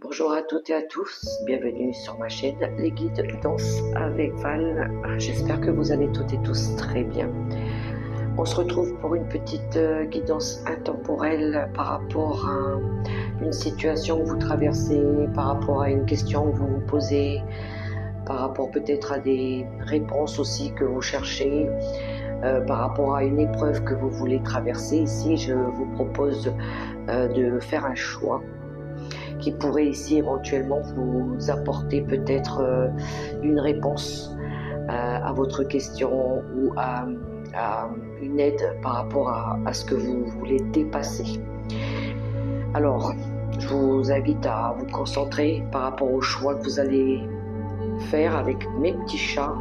Bonjour à toutes et à tous, bienvenue sur ma chaîne Les Guides Danse avec Val. J'espère que vous allez toutes et tous très bien. On se retrouve pour une petite guidance intemporelle par rapport à une situation que vous traversez, par rapport à une question que vous vous posez, par rapport peut-être à des réponses aussi que vous cherchez, par rapport à une épreuve que vous voulez traverser. Ici, je vous propose de faire un choix qui pourrait ici éventuellement vous apporter peut-être une réponse à votre question ou à une aide par rapport à ce que vous voulez dépasser. Alors, je vous invite à vous concentrer par rapport au choix que vous allez faire avec mes petits chats.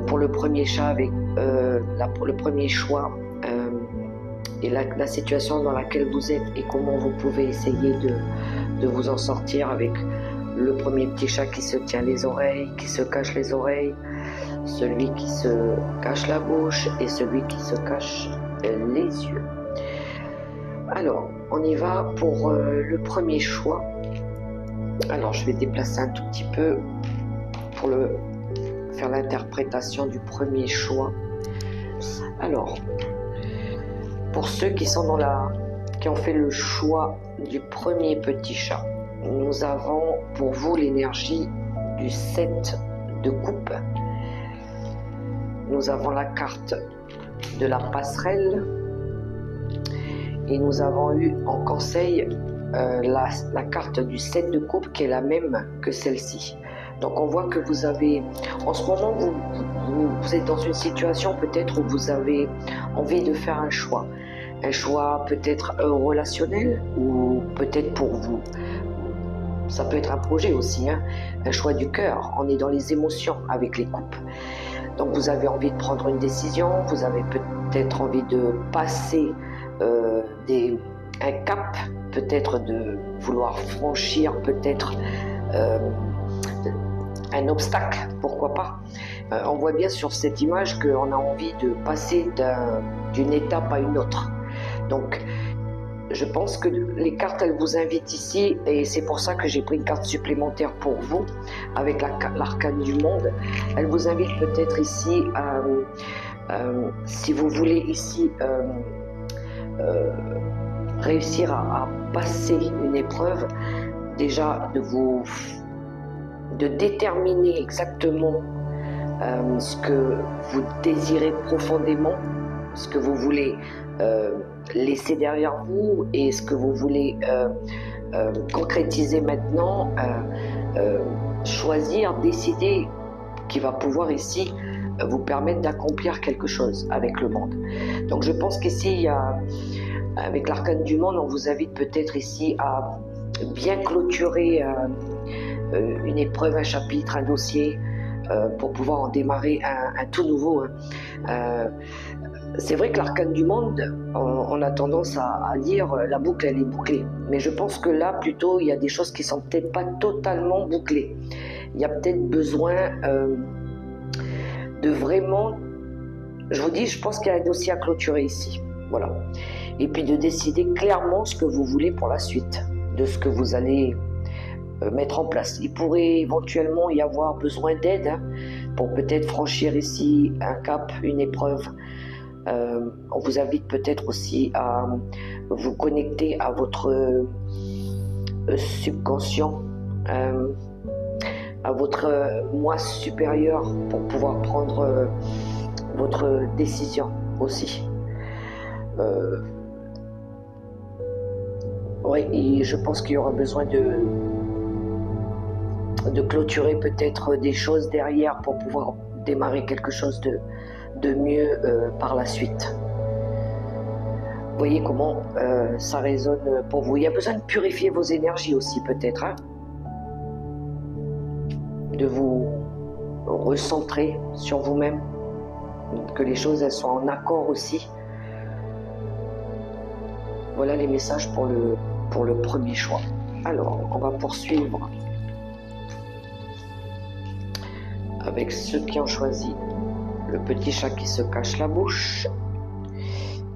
Pour le premier chat, avec le premier choix et la situation dans laquelle vous êtes et comment vous pouvez essayer de vous en sortir avec le premier petit chat qui se tient les oreilles, qui se cache les oreilles, celui qui se cache la bouche et celui qui se cache les yeux. Alors, on y va pour le premier choix. Alors, je vais déplacer un tout petit peu pour faire l'interprétation du premier choix. Alors, pour ceux qui sont qui ont fait le choix du premier petit chat, nous avons pour vous l'énergie du 7 de coupe. Nous avons la carte de la passerelle et nous avons eu en conseil la carte du 7 de coupe qui est la même que celle-ci. Donc on voit que vous avez, en ce moment, vous êtes dans une situation peut-être où vous avez envie de faire un choix peut-être relationnel ou peut-être pour vous. Ça peut être un projet aussi, un choix du cœur. On est dans les émotions avec les coupes. Donc vous avez envie de prendre une décision, vous avez peut-être envie de passer un cap, peut-être de vouloir franchir peut-être un obstacle, pourquoi pas. On voit bien sur cette image qu'on a envie de passer d'une étape à une autre. Donc, je pense que les cartes, elles vous invitent ici, et c'est pour ça que j'ai pris une carte supplémentaire pour vous, avec l'arcane du monde. Elle vous invite peut-être ici, si vous voulez ici réussir à passer une épreuve, déjà de déterminer exactement ce que vous désirez profondément, ce que vous voulez laisser derrière vous et ce que vous voulez concrétiser maintenant, choisir, décider, qui va pouvoir ici vous permettre d'accomplir quelque chose avec le monde. Donc je pense qu'ici, avec l'arcane du monde, on vous invite peut-être ici à bien clôturer une épreuve, un chapitre, un dossier, pour pouvoir en démarrer un tout nouveau. C'est vrai que l'arcane du monde, on a tendance à dire la boucle elle est bouclée, mais je pense que là plutôt il y a des choses qui sont peut-être pas totalement bouclées. Il y a peut-être besoin de vraiment, je vous dis, je pense qu'il y a un dossier à clôturer ici, voilà. Et puis de décider clairement ce que vous voulez pour la suite, de ce que vous allez mettre en place. Il pourrait éventuellement y avoir besoin d'aide pour peut-être franchir ici un cap, une épreuve. On vous invite peut-être aussi à vous connecter à votre subconscient, à votre moi supérieur pour pouvoir prendre votre décision aussi. Oui, et je pense qu'il y aura besoin de clôturer peut-être des choses derrière pour pouvoir démarrer quelque chose de mieux par la suite. Vous voyez comment ça résonne pour vous. Il y a besoin de purifier vos énergies aussi peut-être, de vous recentrer sur vous-même, que les choses elles soient en accord aussi. Voilà les messages pour le premier choix. Alors, on va poursuivre avec ceux qui ont choisi le petit chat qui se cache la bouche.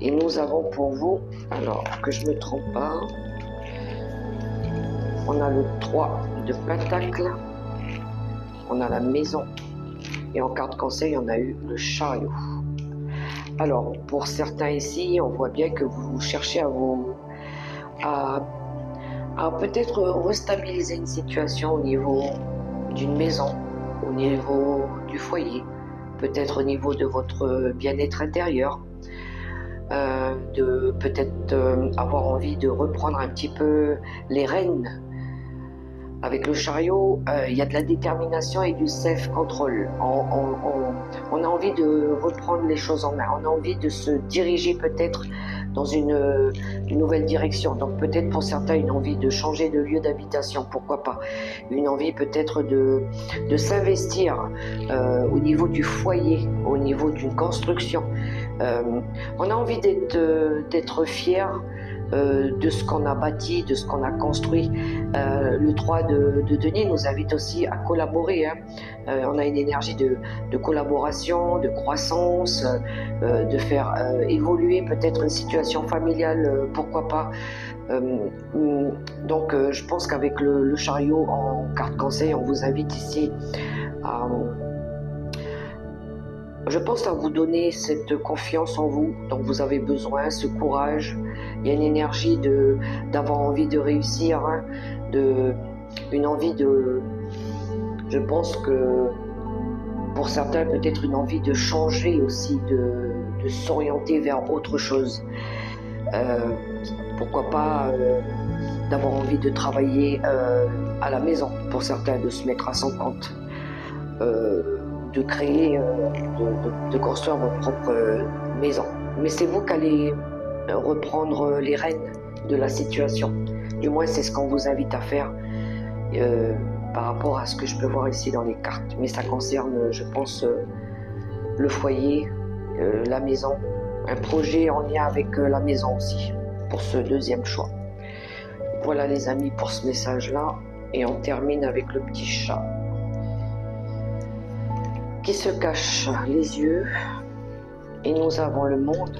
Et nous avons pour vous, alors que je ne me trompe pas, On a le 3 de Pentacle, on a la maison, et en carte conseil, on a eu le chariot. Alors, pour certains ici, on voit bien que vous cherchez à peut-être restabiliser une situation au niveau d'une maison, au niveau du foyer, peut-être au niveau de votre bien-être intérieur, de peut-être avoir envie de reprendre un petit peu les rênes. Avec le chariot, il y a de la détermination et du self-control. On a envie de reprendre les choses en main. On a envie de se diriger peut-être dans une nouvelle direction. Donc peut-être pour certains une envie de changer de lieu d'habitation, pourquoi pas. Une envie peut-être de s'investir au niveau du foyer, au niveau d'une construction. On a envie d'être fier de ce qu'on a bâti, de ce qu'on a construit. Le 3 de Denis nous invite aussi à collaborer. On a une énergie de collaboration, de croissance, de faire évoluer peut-être une situation familiale, pourquoi pas. Donc je pense qu'avec le chariot en carte conseil, on vous invite ici à... Je pense à vous donner cette confiance en vous dont vous avez besoin, ce courage. Il y a une énergie d'avoir envie de réussir, une envie de... Je pense que pour certains, peut-être une envie de changer aussi, de s'orienter vers autre chose. Pourquoi pas d'avoir envie de travailler à la maison, pour certains, de se mettre à son compte. De créer, de construire votre propre maison. Mais c'est vous qui allez reprendre les rênes de la situation. Du moins, c'est ce qu'on vous invite à faire par rapport à ce que je peux voir ici dans les cartes. Mais ça concerne, je pense, le foyer, la maison, un projet en lien avec la maison aussi, pour ce deuxième choix. Voilà les amis pour ce message-là. Et on termine avec le petit chat qui se cache les yeux, et nous avons le monde.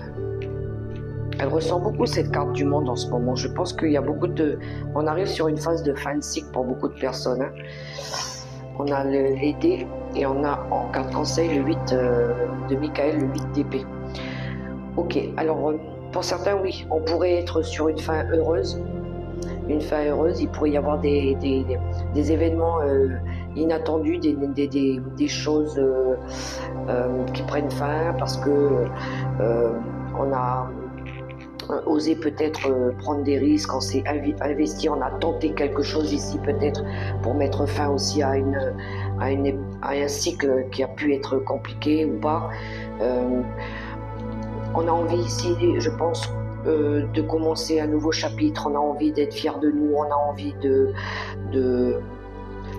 Elle ressent beaucoup cette carte du monde en ce moment. Je pense qu'il y a beaucoup de... On arrive sur une phase de fin de cycle pour beaucoup de personnes. On a les dés et on a en carte conseil le 8 de Michael, le 8 d'épée. Ok, alors pour certains, oui, on pourrait être sur une fin heureuse. Une fin heureuse, il pourrait y avoir des événements inattendus, des choses qui prennent fin parce que on a osé peut-être prendre des risques, on s'est investi, on a tenté quelque chose ici peut-être pour mettre fin aussi à un cycle qui a pu être compliqué ou pas. On a envie ici, je pense, de commencer un nouveau chapitre, on a envie d'être fiers de nous, on a envie de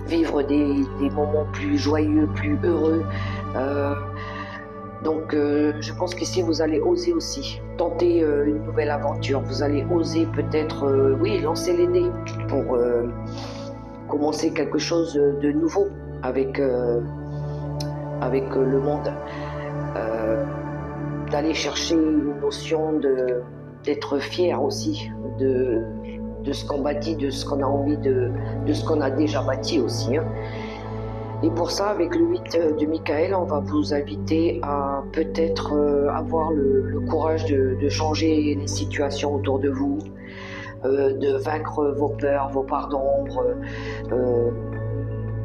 vivre des moments plus joyeux, plus heureux. Donc je pense qu'ici vous allez oser aussi tenter une nouvelle aventure, vous allez oser peut-être, oui, lancer les dés pour commencer quelque chose de nouveau avec le monde. D'aller chercher une notion d'être fier aussi de ce qu'on bâtit, de ce qu'on a envie de ce qu'on a déjà bâti aussi. Et pour ça, avec le 8 de Michael, on va vous inviter à peut-être avoir le courage de changer les situations autour de vous, de vaincre vos peurs, vos parts d'ombre,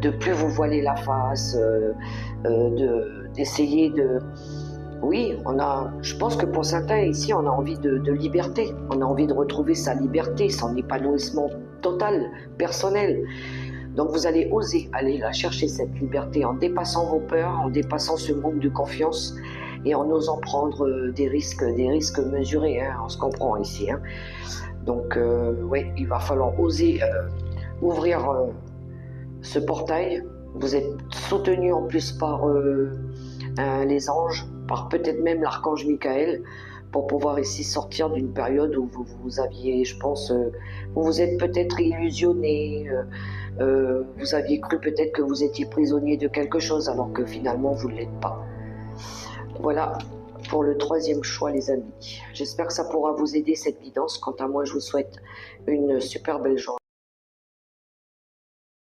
de plus vous voiler la face, d'essayer de... Oui, je pense que pour certains ici, on a envie de liberté. On a envie de retrouver sa liberté, son épanouissement total, personnel. Donc vous allez oser aller la chercher, cette liberté, en dépassant vos peurs, en dépassant ce manque de confiance et en osant prendre des risques mesurés, on se comprend ici. Donc oui, il va falloir oser ouvrir ce portail. Vous êtes soutenu en plus par les anges, par peut-être même l'archange Michael, pour pouvoir ici sortir d'une période où vous aviez, je pense, vous vous êtes peut-être illusionné, vous aviez cru peut-être que vous étiez prisonnier de quelque chose alors que finalement vous ne l'êtes pas. Voilà pour le troisième choix les amis. J'espère que ça pourra vous aider cette guidance. Quant à moi, je vous souhaite une super belle journée.